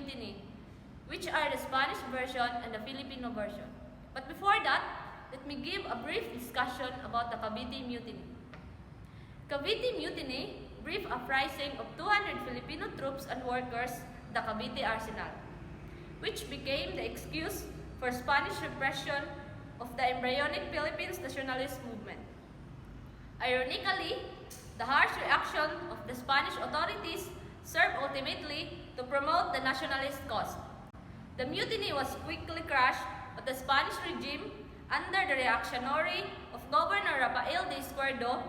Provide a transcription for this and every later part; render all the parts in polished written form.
Mutiny, which are the Spanish version and the Filipino version. But before that, let me give a brief discussion about the Cavite Mutiny. Cavite Mutiny, brief uprising of 200 Filipino troops and workers, the Cavite Arsenal, which became the excuse for Spanish repression of the embryonic Philippines nationalist movement. Ironically, the harsh reaction of the Spanish authorities served ultimately to promote the nationalist cause. The mutiny was quickly crushed, but the Spanish regime, under the reactionary of Governor Rafael de Izquierdo,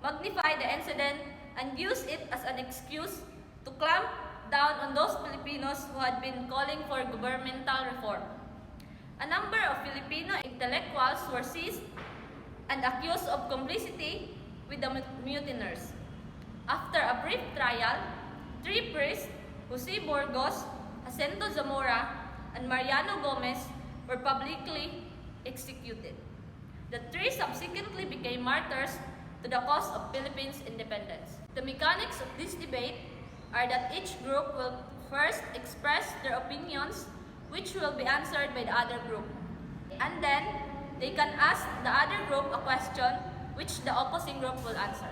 magnified the incident and used it as an excuse to clamp down on those Filipinos who had been calling for governmental reform. A number of Filipino intellectuals were seized and accused of complicity with the mutineers. After a brief trial, 3 priests, Jose Burgos, Jacinto Zamora, and Mariano Gomez, were publicly executed. The 3 subsequently became martyrs to the cause of Philippines' independence. The mechanics of this debate are that each group will first express their opinions, which will be answered by the other group. And then, they can ask the other group a question, which the opposing group will answer.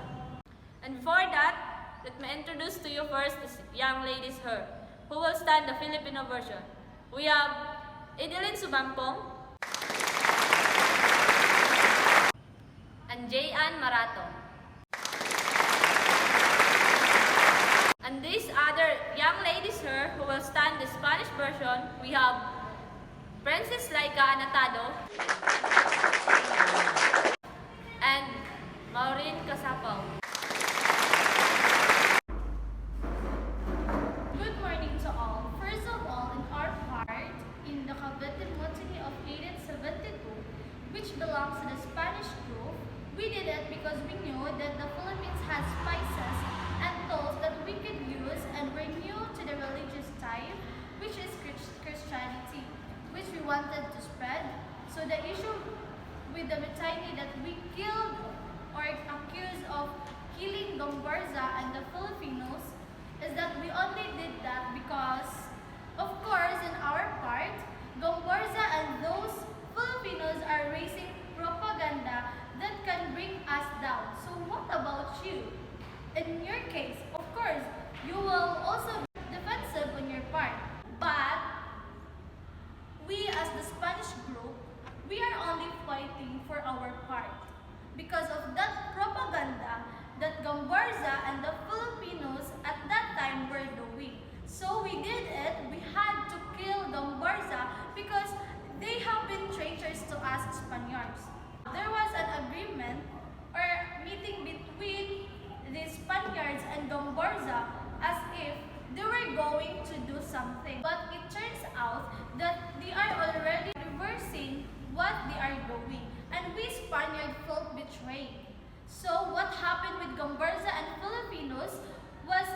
And before that, let me introduce to you first this young ladies here, who will stand the Filipino version. We have Edeline Subampong and Jayan Marato. And these other young ladies here who will stand the Spanish version, we have Princess Laika Anatado and Maureen Casapaw. Good morning to all. First of all, in our part, in the Cavite Mutiny of 1872, which belongs to the Spanish group, we did it because we knew that the Philippines has spices and tools that we could use, and we're new to the religious type, which is Christianity, which we wanted to spread. So the issue with the Mutiny that we killed or accused of killing Gomborza and the Filipinos is that we only did that because, of course, in our part, Gomborza and those Filipinos are raising propaganda that can bring us down. So what about you? In your case, of course, you will also be defensive on your part. But we as the Spanish group, we are only fighting for our part because of that propaganda that Gomborza and the Filipinos at that time were doing. So we did it. We had to kill Gomborza because they have been traitors to us Spaniards. There was an agreement or meeting between the Spaniards and Gomborza as if they were going to do something. But it turns out that they are already reversing what they are doing. And we Spaniards felt betrayed. So what happened with Gomborza and Filipinos was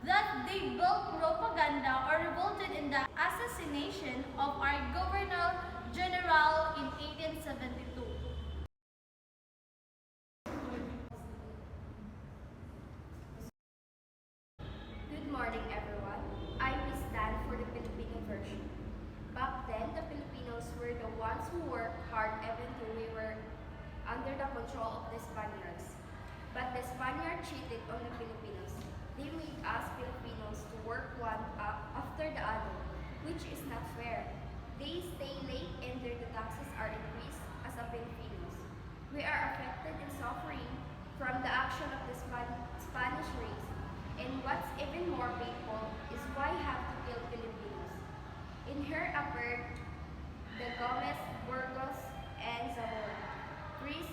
that they built propaganda or revolted in the assassination of our Governor General in 1872. Good morning, everyone. I will stand for the Filipino version. Back then, the Filipinos were the ones who worked hard even though we were under the control of the Spaniards. But the Spaniards cheated on the Filipinos. They made us Filipinos to work one after the other, which is not fair. They stay late and their taxes are increased as a Filipinos. We are affected and suffering from the action of the Spanish race. And what's even more painful is why have to kill Filipinos. In her appeared the Gomez, Burgos, and Zamora, priests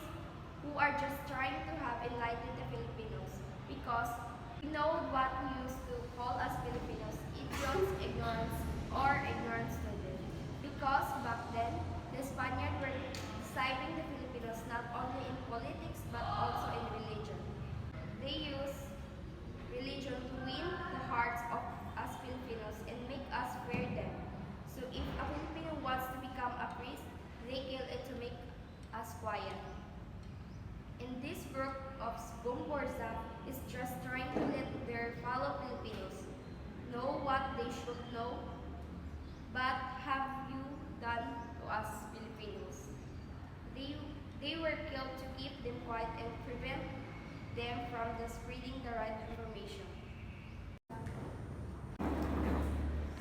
who are just trying to have enlightened the Filipinos because we know what we used to call as Filipinos, idiots, ignorance, or ignorant students. Because back then, the Spaniards were deceiving the Filipinos not only in politics but also in religion. They use religion to win the hearts of us Filipinos and make us fear them. So if a Filipino wants to become a priest, they kill it to make us quiet. And this group of Gomborza is just trying to let their fellow Filipinos know what they should know? But have you done to us Filipinos? They, they were killed to keep them quiet and prevent them from the spreading the right information.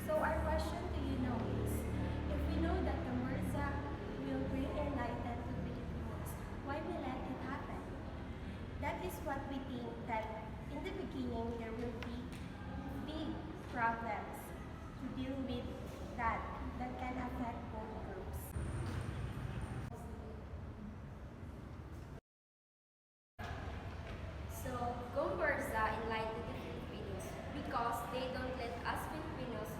So our question to you now is, if we know that the Murza will bring enlightenment to Filipinos, why we let it happen? That is what we think that in the beginning there will be big problems to deal with that can affect both groups. So, Gomburza enlightened the Filipinos because they don't let us Filipinos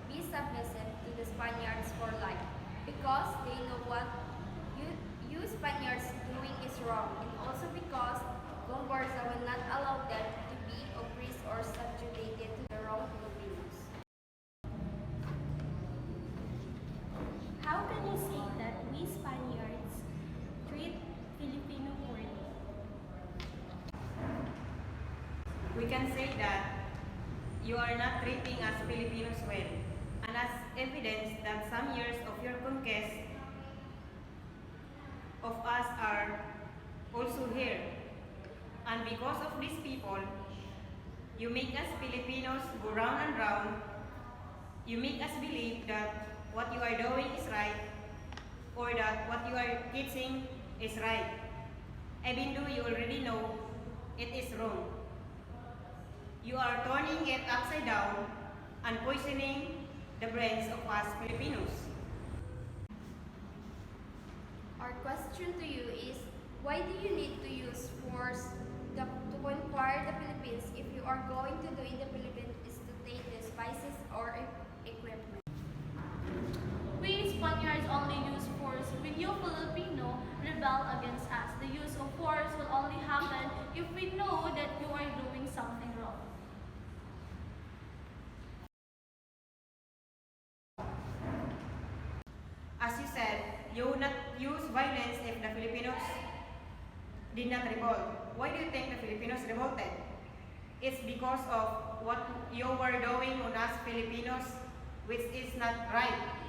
be submissive to the Spaniards for life. Because they know what you Spaniards doing is wrong, and also because Gomburza will not allow them to be oppressed or subjugated to the wrong Filipinos. How can you say that we Spaniards treat Filipino poorly? We can say that you are not treating us Filipinos well, and as evidence that some years of your conquest of us are also here. And because of these people, you make us Filipinos go round and round. You make us believe that what you are doing is right, or that what you are teaching is right, even though you already know it is wrong. You are turning it upside down and poisoning the brains of us Filipinos. Our question to you is, why do you need to use force to conquer the Philippines if you are going to do in the Philippines is to take the spices or equipment? We Spaniards only use force when you Filipino rebel against us. The use of force will only happen if we know that you are doing something wrong. As you said, you would not use violence if the Filipinos did not revolt. Why do you think the Filipinos revolted? It's because of what you were doing on us Filipinos, which is not right.